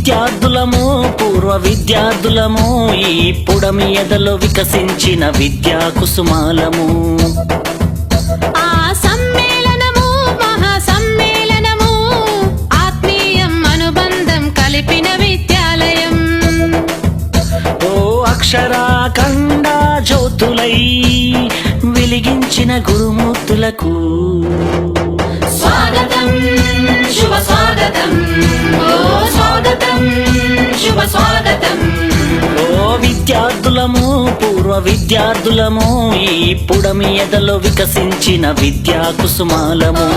విద్యార్థులము పూర్వ విద్యార్థులము ఈ పుడమి ఎదలో వికసించిన విద్యా కుసుమాలము. ఆ సమ్మేళనము మహా సమ్మేళనము ఆత్మీయం అనుబంధం కలిపిన విద్యాలయం. ఓ అక్షరాఖండ జ్యోతులై వెలిగించిన గురుమూర్తులకు స్వాగతం శుభ స్వాగతం. ఓ స్వాగతం శుభ స్వాగతం. ఓ విద్యార్థులము పూర్వ విద్యార్థులము ఈ పుడమి ఎదలో వికసించిన విద్యా కుసుమాలము.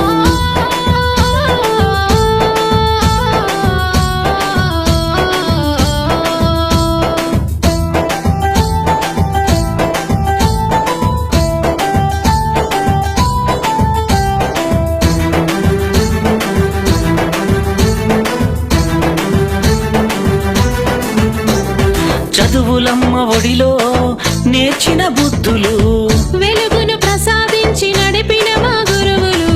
చదువులమ్మ ఒడిలో నేర్చిన బుద్ధులు వెలుగును ప్రసాదించి నడిపిన మా గురువులు.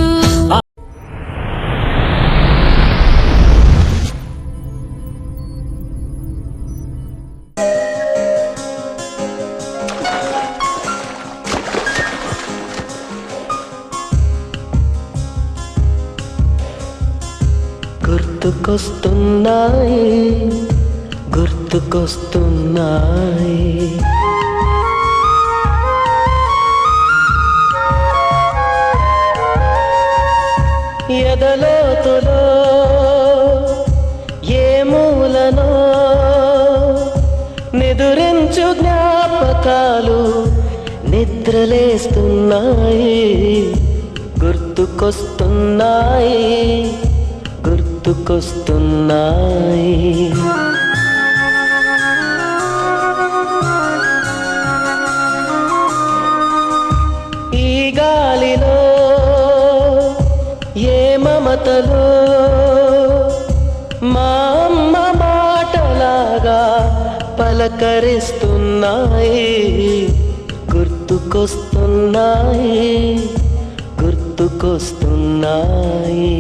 గుర్తుకొస్తున్నాయి గుర్తుకొస్తున్నాయి ఎదలోతులో ఏ మూలనో నిదురించు జ్ఞాపకాలు నిద్రలేస్తున్నాయి. గుర్తుకొస్తున్నాయి గుర్తుకొస్తున్నాయి. ఈ గాలిలో ఏ మమతలో మా అమ్మ మాటలాగా పలకరిస్తున్నాయి. గుర్తుకొస్తున్నాయి గుర్తుకొస్తున్నాయి.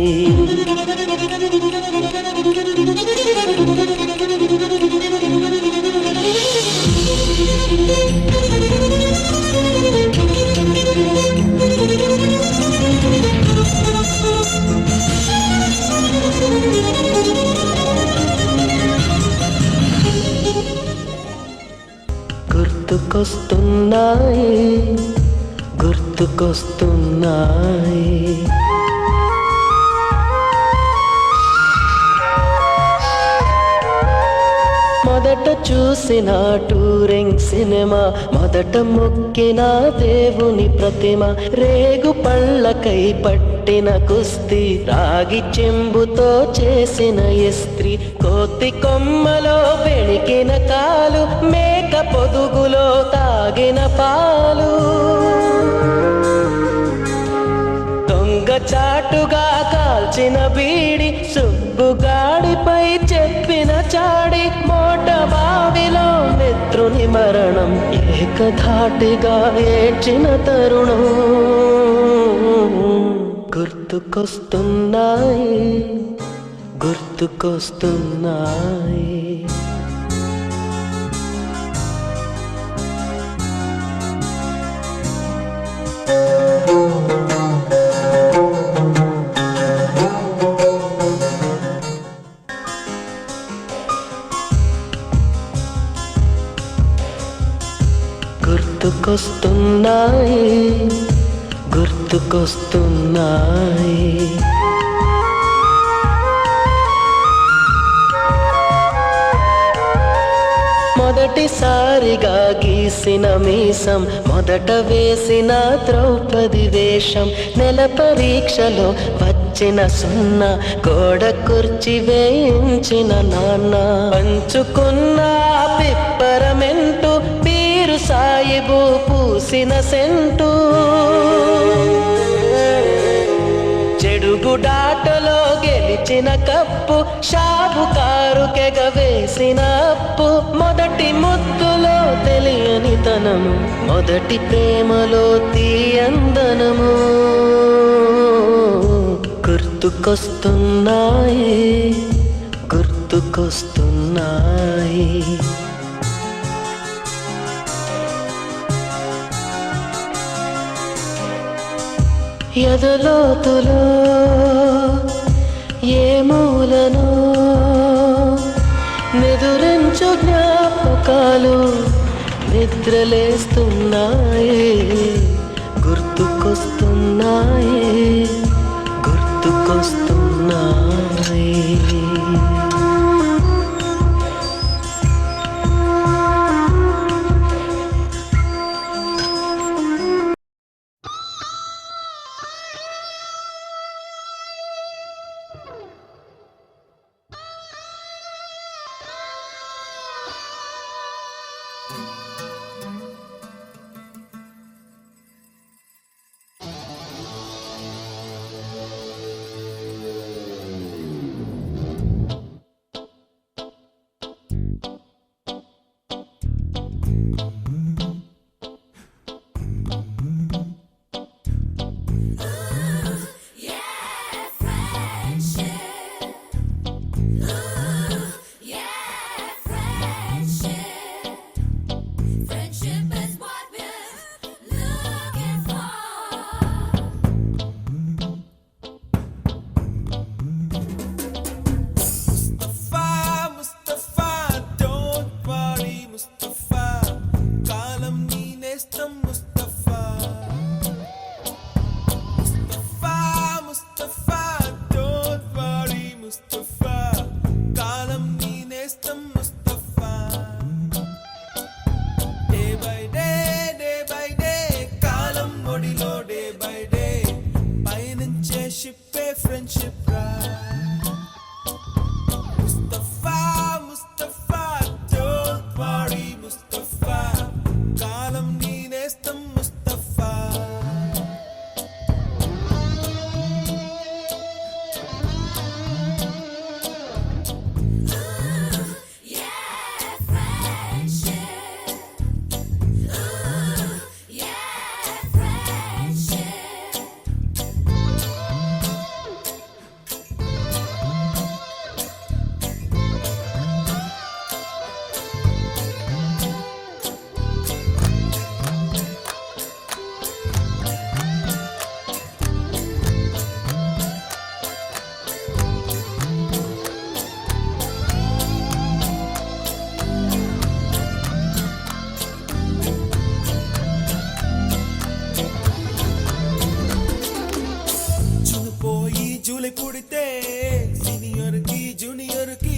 గుర్తుకొస్తున్నాయి గుర్తుకొస్తున్నాయి. మొదట చూసిన టూరింగ్ సినిమా, మొదట మొక్కిన దేవుని ప్రతిమ, రేగు పళ్ళకై పట్టిన కుస్తీ, రాగి చెంబుతో చేసిన ఇస్త్రీ, కోతి కొమ్మలో వెణికిన కాలు, మేక పొదుగులో తాగిన పాలు, దొంగ చాటుగా కాల్చిన బీడి, సుబ్బుగాడిపై చెప్పిన చాడి, మోట బావిలో మిత్రుని మరణం, ఏకధాటిగా ఏడ్చిన తరుణం. గుర్తుకొస్తున్నాయి గుర్తుకొస్తున్నాయి. గుర్తుకొస్తున్నాయి గుర్తుకొస్తున్నాయి. మొదటిసారిగా గీసిన మీసం, మొదట వేసిన ద్రౌపది వేషం, నెల పరీక్షలో వచ్చిన సున్నా, గోడ కుర్చీ వేయించిన నాన్న, పంచుకున్న పిప్పరమెంటు, పీరు సాయిబు పూసిన సెంటు, చెడుగుడాటలో గెలిచిన కప్పు, షాబుకారు కెగవేసిన అప్పు, మొదటి ముద్దులో తెలియని తనము, మొదటి ప్రేమలో తీయందనము. గుర్తుకొస్తున్నాయి గుర్తు గుర్తుకొస్తున్నాయి. ఎదలోతులో ఏ మూలనో నిదురించు జ్ఞాపకాలు నిద్రలేస్తున్నాయి. గుర్తుకొస్తున్నాయి, గుర్తుకొస్తున్నాయి. పుడితే సీనియర్ కి జూనియర్ కి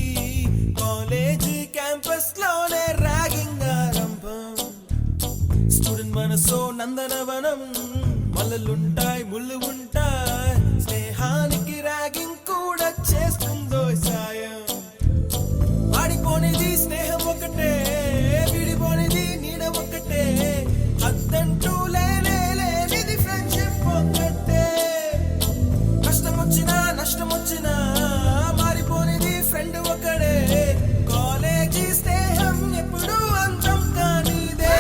కాలేజ్ క్యాంపస్ లోనే ర్యాగింగ్ ఆరంభం. స్టూడెంట్ మనసో నందనవనం, మల్లలుంటాయి ముళ్ళు ఉంటాయి, స్నేహానికి ర్యాగింగ్ కూడా చేస్తుందో సాయం. వాడిపోనిది స్నేహం ఒకటే, విడిపోనిది నీడ ఒకటే, అద్దంటూ లేనిది ఫ్రెండ్షిప్ ఒకటే. కష్టం వచ్చినా నష్టం వచ్చినా మారిపోనిది ఫ్రెండ్ ఒకడే, కాలేజీ స్నేహం ఎప్పుడు అంతం కానిదే.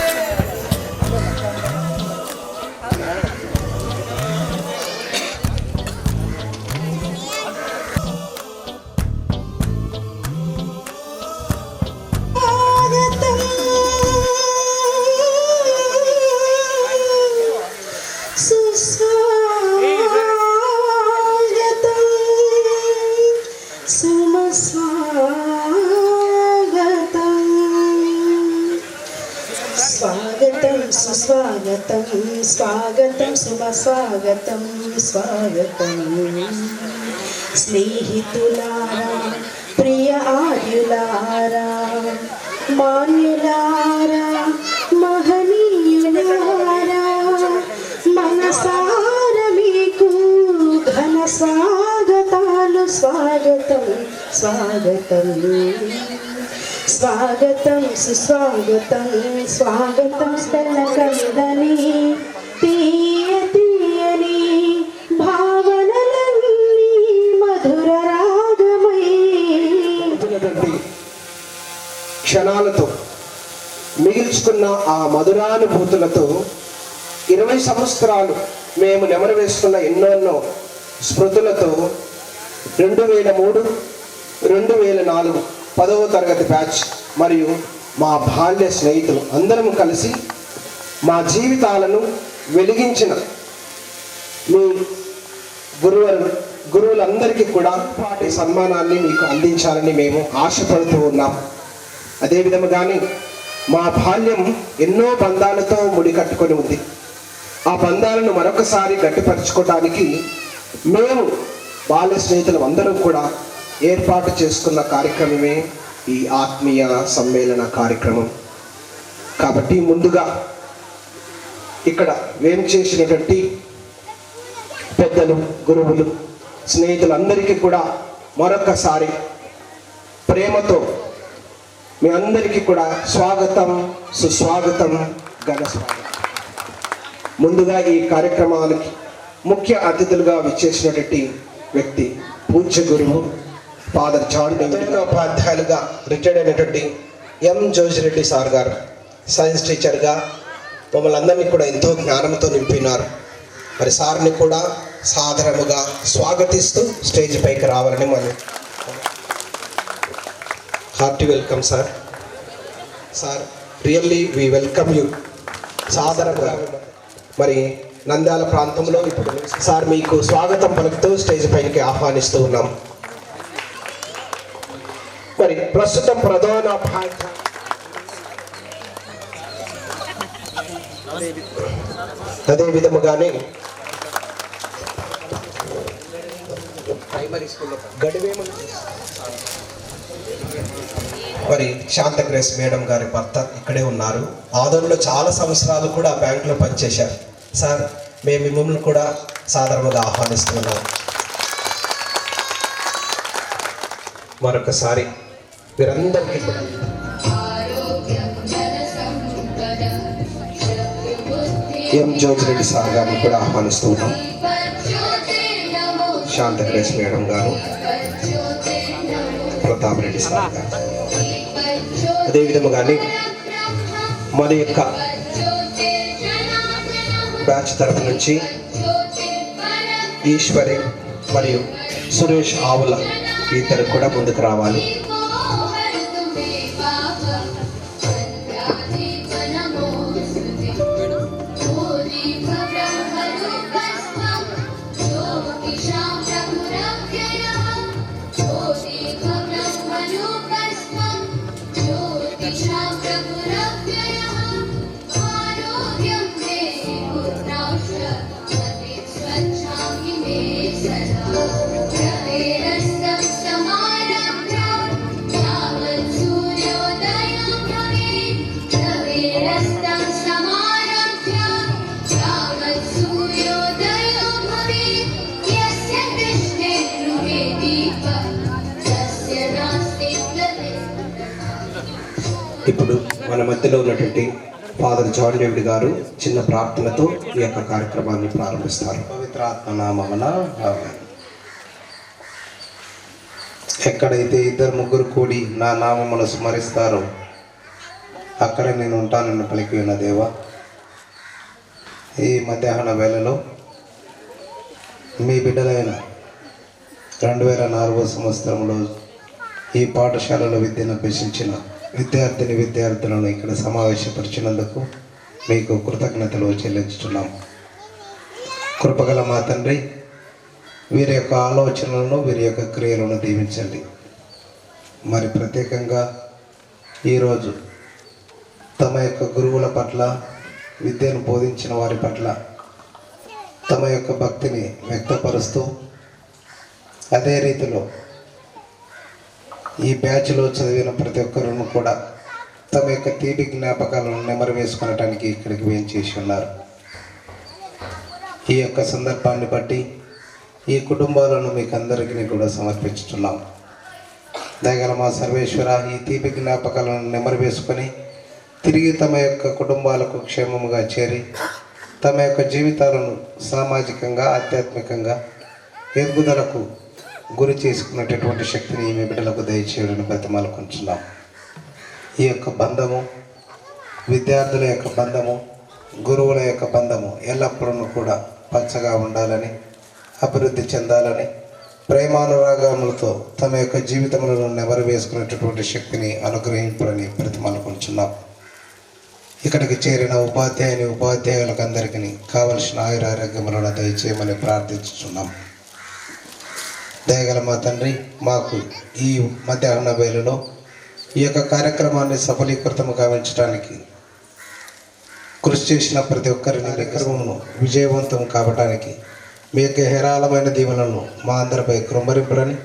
స్వాగతం సుస్వాగతం, స్వాగతం శుభ స్వాగతం స్వాగతం. స్నేహితులారా, ప్రియ ఆర్యులారా, మాన్యులారా, మహనీయులారా, మనసార మీకు ఘన స్వాగతాలు. స్వాగతం స్వాగతం స్వాగతం సుస్వాగతం, స్వాగతం తెల్లకమిదని తీయ తీయని భావనలన్నీ మధుర రాగమై. క్షణాలతో మిగిల్చుకున్న ఆ మధురానుభూతులతో 20 సంవత్సరాలు మేము నెమరు వేసుకున్న ఎన్నెన్నో స్మృతులతో 2003 2004 10వ తరగతి బ్యాచ్ మరియు మా బాల్య స్నేహితులు అందరం కలిసి మా జీవితాలను వెలిగించిన మీ గురువులందరికీ కూడా వాటి సన్మానాన్ని మీకు అందించాలని మేము ఆశపడుతూ ఉన్నాం. అదేవిధంగానే మా బాల్యం ఎన్నో బంధాలతో ముడికట్టుకొని ఉంది. ఆ బంధాలను మరొకసారి గట్టిపరచుకోవడానికి మేము బాల్య స్నేహితులు అందరం కూడా ఏర్పాటు చేసుకున్న కార్యక్రమమే ఈ ఆత్మీయ సమ్మేళన కార్యక్రమం. కాబట్టి ముందుగా ఇక్కడ వేం చేసినటువంటి పెద్దలు, గురువులు, స్నేహితులందరికీ కూడా మరొకసారి ప్రేమతో మీ అందరికీ కూడా స్వాగతం, సుస్వాగతం, ఘన స్వాగతం. ముందుగా ఈ కార్యక్రమానికి ముఖ్య అతిథులుగా విచ్చేసినటువంటి వ్యక్తి పూజ్య గురువు ఫాదర్ జాన్ డేవిడ్ ఉపాధ్యాయులుగా రిటైర్డ్ అయినటువంటి ఎం జోజిరెడ్డి సార్ గారు సైన్స్ టీచర్గా మమ్మల్ని అందరినీ కూడా ఎంతో జ్ఞానంతో నింపినారు. మరి సార్ని కూడా సాదరముగా స్వాగతిస్తూ స్టేజ్ పైకి రావాలని మనం hearty welcome sir. Sir really we welcome you సాదరంగా. మరి నంద్యాల ప్రాంతంలో ఇప్పుడు సార్ మీకు స్వాగతం పలుకుతూ స్టేజ్ పైకి ఆహ్వానిస్తూ ఉన్నాం. మరి ప్రస్తుతం ప్రధాన అదే విధముగానే ప్రైమరీ స్కూల్లో మరి శాంతగ్రేస్ మేడం గారి భర్త ఇక్కడే ఉన్నారు. ఆదోన్లో చాలా సంవత్సరాలు కూడా బ్యాంకులో పనిచేశారు. సార్ మేము మిమ్మల్ని కూడా సాధారణంగా ఆహ్వానిస్తున్నాం. మరొకసారి వీరందరికీ కూడా ఎం జోజిరెడ్డి సార్ గారిని కూడా ఆహ్వానిస్తూ ఉన్నాం. శాంతగ్రేస్ మేడం గారు, ప్రతాప్ రెడ్డి సార్ గారు, అదేవిధముగానే మన యొక్క బ్యాచ్ తరఫు నుంచి ఈశ్వరి మరియు సురేష్ ఆవుల ఇద్దరు కూడా ముందుకు రావాలి. ఇప్పుడు మన మధ్యలో ఉన్నటువంటి ఫాదర్ జాన్ డేవిడ్ గారు చిన్న ప్రార్థనతో ఈ యొక్క కార్యక్రమాన్ని ప్రారంభిస్తారు. పవిత్రాత్మ నామమున ఆమేన్. ఎక్కడైతే 2-3 కూడి నా నామమును స్మరిస్తారో అక్కడ నేను ఉంటానని పలికి ఉన్న దేవా, ఈ మధ్యాహ్న వేళలో మీ బిడ్డలైన 2004 సంవత్సరంలో ఈ పాఠశాలలో విద్యను అభ్యసించిన విద్యార్థులను ఇక్కడ సమావేశపరిచినందుకు మీకు కృతజ్ఞతలు చెల్లించుతున్నాం. కృపగల మా తండ్రి, వీరి యొక్క ఆలోచనలను, వీరి యొక్క క్రియలను దీవించండి. మరి ప్రత్యేకంగా ఈరోజు తమ యొక్క గురువుల పట్ల, విద్యను బోధించిన వారి పట్ల తమ యొక్క భక్తిని వ్యక్తపరుస్తూ, అదే రీతిలో ఈ బ్యాచ్లో చదివిన ప్రతి ఒక్కరును కూడా తమ యొక్క తీపి జ్ఞాపకాలను నెమరు వేసుకునటానికి ఇక్కడికి వేయించేసి ఉన్నారు. ఈ యొక్క సందర్భాన్ని బట్టి ఈ కుటుంబాలను మీకు అందరికీ కూడా సమర్పించుతున్నాం. దయగల మా సర్వేశ్వర, ఈ తీపి జ్ఞాపకాలను నెమరు వేసుకొని తిరిగి తమ యొక్క కుటుంబాలకు క్షేమముగా చేరి తమ యొక్క జీవితాలను సామాజికంగా, ఆధ్యాత్మికంగా ఎదుగుదలకు గురి చేసుకున్నటువంటి శక్తిని మీ బిడ్డలకు దయచేయాలని బ్రతిమాలుకుంటున్నాం. ఈ యొక్క బంధము, విద్యార్థుల యొక్క బంధము, గురువుల యొక్క బంధము ఎల్లప్పుడూ కూడా పచ్చగా ఉండాలని, అభివృద్ధి చెందాలని, ప్రేమానురాగములతో తమ యొక్క జీవితములను నెమరు వేసుకునేటటువంటి శక్తిని అనుగ్రహింపులని ప్రతిమానుకుంటున్నాం. ఇక్కడికి చేరిన ఉపాధ్యాయులకు అందరికీ కావలసిన ఆయురారోగ్యములను దయచేయమని ప్రార్థించుతున్నాం. దయగల మా తండ్రి, మాకు ఈ మధ్యాహ్న వేళలో ఈ యొక్క కార్యక్రమాన్ని సఫలీకృతం గావించడానికి కృషి చేసిన ప్రతి ఒక్కరిని కార్యక్రమమును విజయవంతం కావడానికి మీ యొక్క హేరాళమైన దీవెనలను మా అందరిపై కృంభరింపులని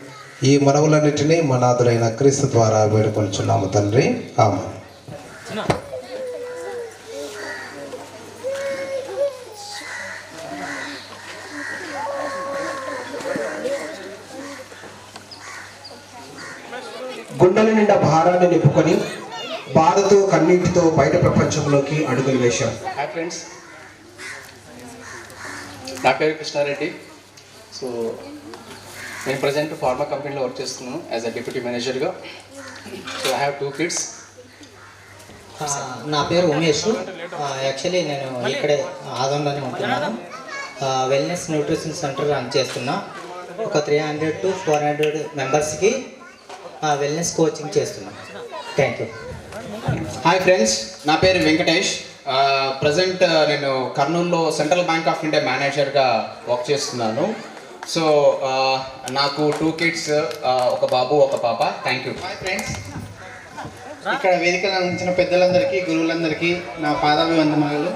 ఈ మనవులన్నిటినీ మా నాథులైన క్రీస్తు ద్వారా వేడుకొంచున్నాము తండ్రి. ఆమేన్. గుండెల నిండా భారాన్ని నింపుకొని బాధతో కన్నీటితో బయట ప్రపంచంలోకి అడుగులు వేశాం. హాయ్ ఫ్రెండ్స్, నా పేరు కృష్ణారెడ్డి. సో నేను ప్రజెంట్ ఫార్మా కంపెనీలో వర్క్ చేస్తున్నాను యాజ్ అ డిప్యూటీ మేనేజర్గా. So I have 2 kids. నా పేరు ఉమేష్. యాక్చువల్లీ నేను ఇక్కడే ఆదంలోనే ఉంటున్నాను. వెల్నెస్ న్యూట్రిషన్ సెంటర్ రన్ చేస్తున్నా. ఒక 300 to 400 మెంబర్స్కి వెల్నెస్ కోచింగ్ చేస్తున్నాం. Thank you. హాయ్ ఫ్రెండ్స్, నా పేరు వెంకటేష్. ప్రజెంట్ నేను కర్నూలులో సెంట్రల్ బ్యాంక్ ఆఫ్ ఇండియా మేనేజర్గా వర్క్ చేస్తున్నాను. సో నాకు 2 kids, ఒక బాబు ఒక పాప. Thank you. హాయ్ ఫ్రెండ్స్, ఇక్కడ వేదికలో ఉంచిన పెద్దలందరికీ, గురువులందరికీ నా పాదాభివందనాలు.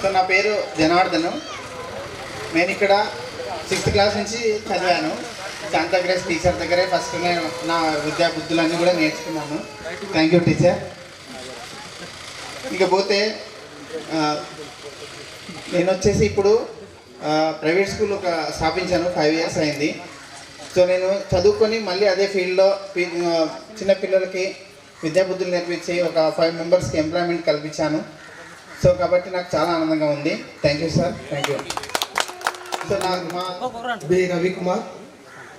సో నా పేరు జనార్దను. నేను ఇక్కడ 6th క్లాస్ నుంచి చదివాను. శాంతాగ్రేస్ టీచర్ దగ్గరే ఫస్ట్ నేను నా విద్యా బుద్ధులన్నీ కూడా నేర్చుకున్నాను. Thank you teacher. ఇకపోతే నేను వచ్చేసి ఇప్పుడు ప్రైవేట్ స్కూల్ స్థాపించాను. 5 years అయింది. సో నేను చదువుకొని మళ్ళీ అదే ఫీల్డ్లో చిన్నపిల్లలకి విద్యాబుద్ధులు నేర్పించి ఒక 5 మెంబర్స్కి ఎంప్లాయ్మెంట్ కల్పించాను. సో కాబట్టి నాకు చాలా ఆనందంగా ఉంది. Thank you sir. Thank you. So నాకు మా బి రవికుమార్,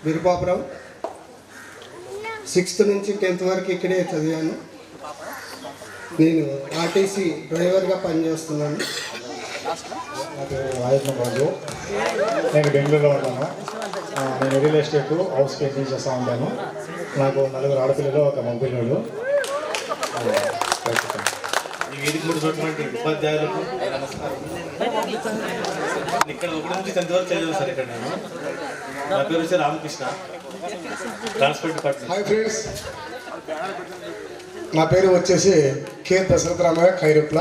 విరుపాపురం. 6th నుంచి 10th వరకు ఇక్కడే చదివాను. నేను ఆర్టీసీ డ్రైవర్గా పనిచేస్తున్నాను. నేను బెంగళూరులో ఉంటాను. నేను రియల్ ఎస్టేట్ హౌస్ పెయింటింగ్ చేస్తూ ఉంటాను. నాకు 4 ఆడపిల్లలు, ఒక మగపిల్లడు. ఈ వేదిక ముందు చూసినటువంటి ఉపాధ్యాయులకు ఇక్కడ 1 నుంచి 10th వరకు చదివాను సార్ ఇక్కడ నేను. నా పేరు వచ్చి Ramakrishna, transport department. Hi friends, నా పేరు వచ్చేసి కే దశరథ రామయ్య, ఖైరుప్ల.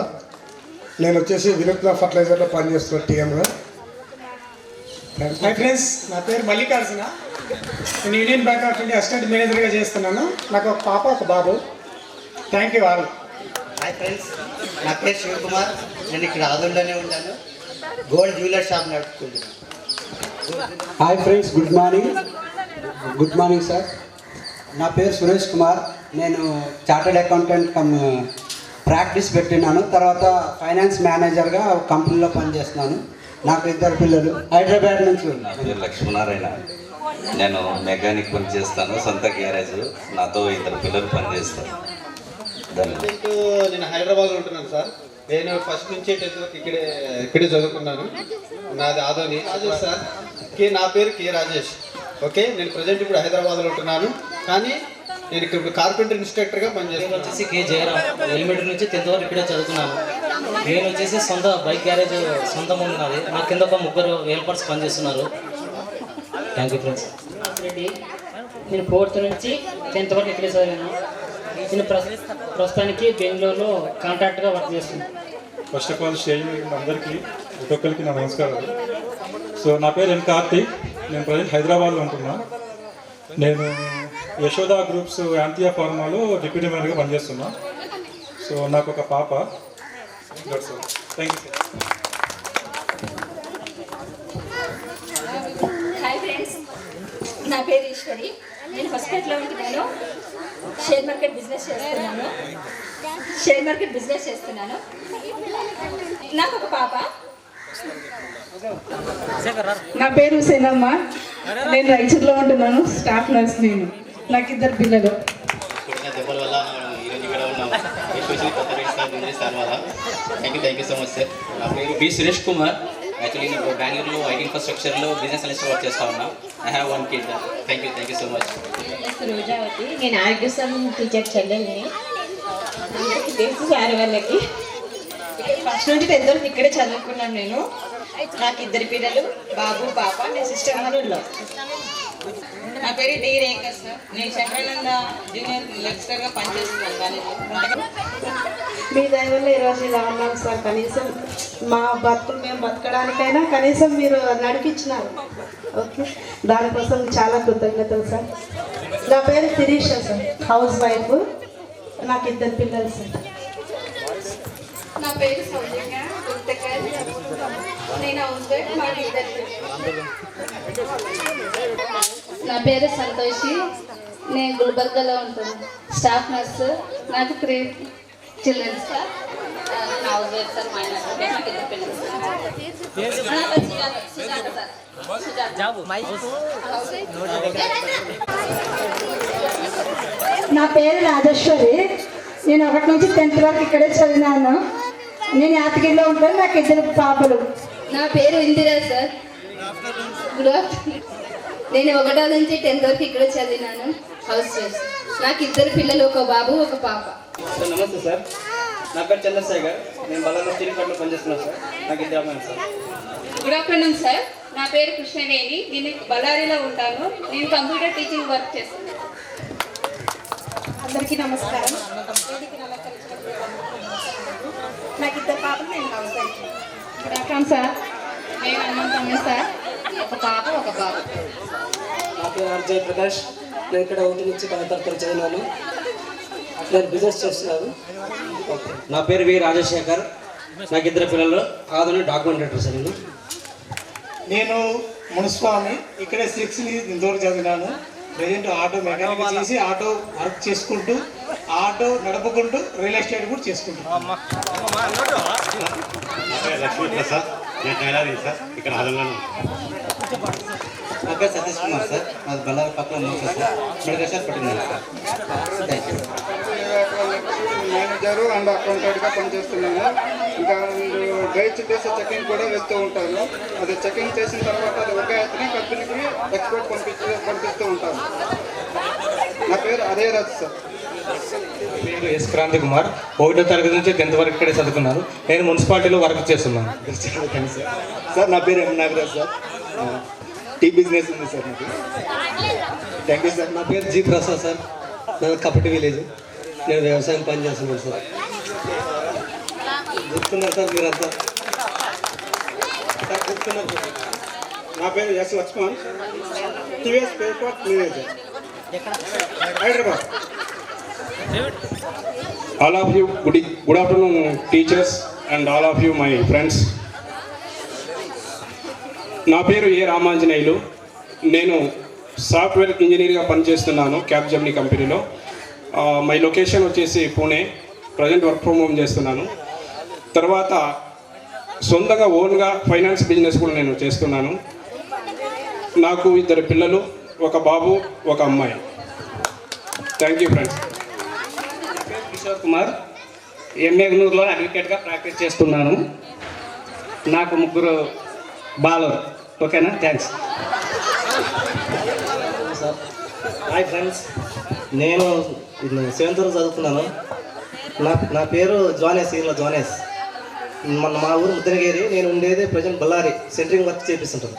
నేను వచ్చేసి వినూత్న ఫర్టిలైజర్లో పనిచేస్తున్న టీఎంగా. హాయ్ ఫ్రెండ్స్, నా పేరు మల్లికార్జున. నేను union bank of India assistant మేనేజర్గా చేస్తున్నాను. నాకు ఒక పాప, ఒక బాబు. Thank you all. Hi friends, నా పేరు శివకుమార్. నేను ఇక్కడ ఆదంలోనే ఉంటాను. గోల్డ్ జ్యువెలర్ షాప్ నడుపుకుంటున్నాను. Hi friends, good morning. Good morning sir. నా పేరు సురేష్ కుమార్. నేను చార్టర్డ్ అకౌంటెంట్ ప్రాక్టీస్ పెట్టినాను. తర్వాత ఫైనాన్స్ మేనేజర్గా ఒక కంపెనీలో పనిచేస్తున్నాను. నాకు 2 పిల్లలు. హైదరాబాద్ నుంచి. నా పేరు లక్ష్మీనారాయణ. నేను మెకానిక్ పని చేస్తాను, సొంత గ్యారేజ్. నాతో 2 పిల్లలు పనిచేస్తాను. నేను హైదరాబాద్లో ఉంటున్నాను సార్. నేను ఫస్ట్ నుంచి 10th వరకు ఇక్కడే చదువుకున్నాను. నాది ఆదోని సార్. నా పేరు కే రాజేష్. ఓకే, నేను ప్రజెంట్ ఇప్పుడు హైదరాబాద్లో ఉంటున్నాను. కానీ నేను ఇక్కడ ఇప్పుడు కార్పెంటర్ ఇన్స్ట్రక్టర్గా పనిచేస్తాను. వచ్చేసి కే జయరామ్. ఎలిమెంటరీ నుంచి 10th వరకు ఇక్కడే చదువుకున్నాను. నేను వచ్చేసి సొంత బైక్ గ్యారేజ్ సొంతం ఉన్నది. నా కింద ఒక 3 హెల్పర్స్ పనిచేస్తున్నారు. Thank you friends. నేను 4th నుంచి 10th వరకు ఇక్కడే చదివాను. నేను ప్రస్తుతానికి బెంగళూరులో కాంట్రాక్ట్గా వర్క్ చేస్తున్నాను. ఫస్ట్ ఆఫ్ ఆల్ స్టేజ్ మీద అందరికీ, ప్రతి ఒక్కరికి నా నమస్కారాలు. సో నా పేరు ఎన్ కార్తీక్. నేను ప్రజెంట్ హైదరాబాద్లో ఉంటున్నాను. నేను యశోదా గ్రూప్స్ యాంతియా ఫార్మాలో డిప్యూటీ మేనేజర్గా పనిచేస్తున్నాను. సో నాకు ఒక పాప. Thank you sir. Hi friends, నా పేరు ఈశ్వరి. నేను హాస్పిటల్లో ఉంటున్నాను. షేర్ మార్కెట్ బిజినెస్ చేస్తున్నాను. నాకు ఒక పాప. నా పేరు సేనమ్మ. నేను రాయచూరులో ఉంటున్నాను. Staff nurse. నేను నాకు 2 పిల్లలు. దెబ్బల వల్ల ఈరోజు ఇక్కడ ఉన్నాము. ఎస్పెషల్లీ కొత్త సార్ వల్ల. Thank you so much sir. నా పేరు బి సురేష్ కుమార్. యాక్చువల్లీ నేను బెంగళూరులో ఐటీ ఇన్ఫ్రాస్ట్రక్చర్లో బిజినెస్ అనలిస్ట్ వర్క్ చేస్తా ఉన్నా. I have 1 kid. Thank you so much. Rojavathi, నేను ఆరోగ్యశ్రీ టీచర్ చెల్లెల్ని. అందరికీ తెలుసు సార్ వాళ్ళకి. ఫస్ట్ నుంచి 10th వరకు ఇక్కడే చదువుకున్నాను నేను. నాకు 2 పిల్లలు, బాబు పాప. నేను సిస్టర్ మనూర్లో. నా పేరు డి రేఖర్ సార్. నేను శంకరానంద జూనియర్ లెక్చరర్గా పనిచేస్తున్నాను కాలేజీలో. మీ దయ వల్ల ఈరోజు ఇలా ఉన్నాం సార్. కనీసం మా బతుకులు మేము బతకడానికైనా కనీసం మీరు నడిపించినారు. ఓకే, దానికోసం చాలా కృతజ్ఞతలు సార్. నా పేరు శిరీష సార్, హౌస్ వైఫ్. నాకు 2 పిల్లలు సార్. నా పేరు సౌజన్య గుర్తకర్. నేను హౌస్ వైఫ్. మా 2 నా పేరు సంతోషి. నేను గుల్బర్గాలో ఉంటాను, స్టాఫ్ నర్సు. నాకు 3 children sir. House wife sir. మా నాకు 2 పిల్లలు సార్. నా పేరు రాజేశ్వరి. నేను 1 నుంచి 10th వరకు ఇక్కడే చదివినాను. నేను యాదగిరిలో ఉంటాను. నాకు 2 పాపలు. నా పేరు ఇందిరా సార్. Good afternoon. నేను 1 నుంచి 10th వరకు ఇక్కడ చదివినాను, హౌస్ వైఫ్. నాకు 2 పిల్లలు, ఒక బాబు ఒక పాప. సార్ నమస్తే సార్. నా పేరు చంద్రసాయి గారు. నేను బల్లాలో స్టీల్ ప్లాంట్లో పనిచేస్తున్నాను సార్. నాకు 2 అమ్మాయిలు సార్. Good afternoon sir. నా పేరు కృష్ణవేణి. నేను బళ్ళారిలో ఉంటాను. నేను కంప్యూటర్ టీచింగ్ వర్క్ చేస్తాను. అందరికీ నమస్కారం. నాకు 2 పాపలు, నేను house wife. Good afternoon sir. నేను అన్నంతమ్మ సార్. ఒక పాప ఒక బాబు. నా పేరు ఆర్జే ప్రకాష్. నేను ఇక్కడ 1 నుంచి 10th వరకు చదివినాను. నేను బిజినెస్ చేస్తున్నాను. నా పేరు వి రాజశేఖర్. నాకు 2 పిల్లలు, ఆదోని డాక్యుమెంటేటర్ సార్. నేను మునుస్వామి. ఇక్కడే 6 నుంచి ఇంతవరకు చదివినాను. ప్రజెంట్ ఆటో మెకానిక్ చేసి ఆటో వర్క్ చేసుకుంటూ, ఆటో నడుపుకుంటూ రియల్ ఎస్టేట్ కూడా చేసుకుంటున్నాను. లక్ష్మీ ప్రసాద్. నేను టైలరింగ్ సార్. ఇక్కడ ఆదోళన. నా పేరు సతీష్ కుమార్ సార్. నాది బళ్ళారి పక్కన మూసా సార్. మెడికల్ షాప్ పెట్టినాను sir. Thank you. Manager and అకౌంటెంట్గా పనిచేస్తున్నాను. ఇంకా డైట్ చేసే చెకింగ్ కూడా వెళ్తూ ఉంటాను. అది చెకింగ్ చేసిన తర్వాత అది ఒకే అతనే కంపెనీకి ఎక్స్పోర్ట్ పంపిస్తూ ఉంటాను. నా పేరు అరేరాజ్ సార్. పేరు ఎస్ క్రాంతి కుమార్. 1వ తరగతి నుంచి 10th వరకు ఇక్కడే చదువుకున్నాను. నేను మున్సిపాలిటీలో వర్క్ చేస్తున్నాను. సార్ నా పేరు ఎం నాగరాజ్ సార్. టీ బిజినెస్ ఉంది సార్ నాకు. Thank you sir. నా పేరు జి ప్రసాద్ సార్. నాది కపటి విలేజ్. నేను వ్యవసాయం పని చేస్తున్నాను సార్. గుర్తున్నారు సార్ మీరంతా? గుర్తున్నారు సార్. నా పేరు S Lakshman. TVS paper manager, Hyderabad. All of you, good afternoon teachers and all of you my friends. నా పేరు ఏ రామాంజనేయులు. నేను సాఫ్ట్వేర్ ఇంజనీర్గా పనిచేస్తున్నాను క్యాప్జెమినీ కంపెనీలో. మై లొకేషన్ వచ్చేసి Pune. Present work from home చేస్తున్నాను. తర్వాత సొంతంగా ఓన్గా ఫైనాన్స్ బిజినెస్ కూడా నేను చేస్తున్నాను. నాకు 2 పిల్లలు, ఒక బాబు ఒక అమ్మాయి. Thank you friends. Kishore Kumar. ఎంఏగనూరులో అడ్వకేట్గా ప్రాక్టీస్ చేస్తున్నాను. నాకు 3 బాలు. ఓకేనా? థ్యాంక్స్. Hi friends. నేను 7th వరకు చదువుతున్నాను. నా పేరు జోనేస్. ఇలా జోనేస్. మా ఊరు ముద్దనగిరి. నేను ఉండేది ప్రజెంట్ బళ్ళారి. సెంటరింగ్ వర్క్ చేపిస్తుంటాను.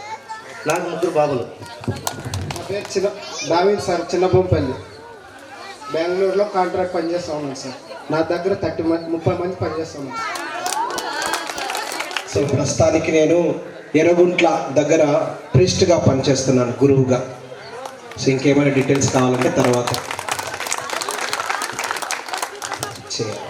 నాకు 3 బాబులు. నా పేరు దావీద్ సార్. చిన్నబొంపల్లి. బెంగళూరులో కాంట్రాక్ట్ పనిచేస్తూ ఉన్నాను సార్. నా దగ్గర 30 మంది పనిచేస్తున్నాను. సో ప్రస్తుతానికి నేను ఎర్రగుంట్ల దగ్గర ప్రీస్ట్గా పనిచేస్తున్నాను, గురువుగా. సో ఇంకేమైనా డీటెయిల్స్ కావాలంటే తర్వాత చేయాలి.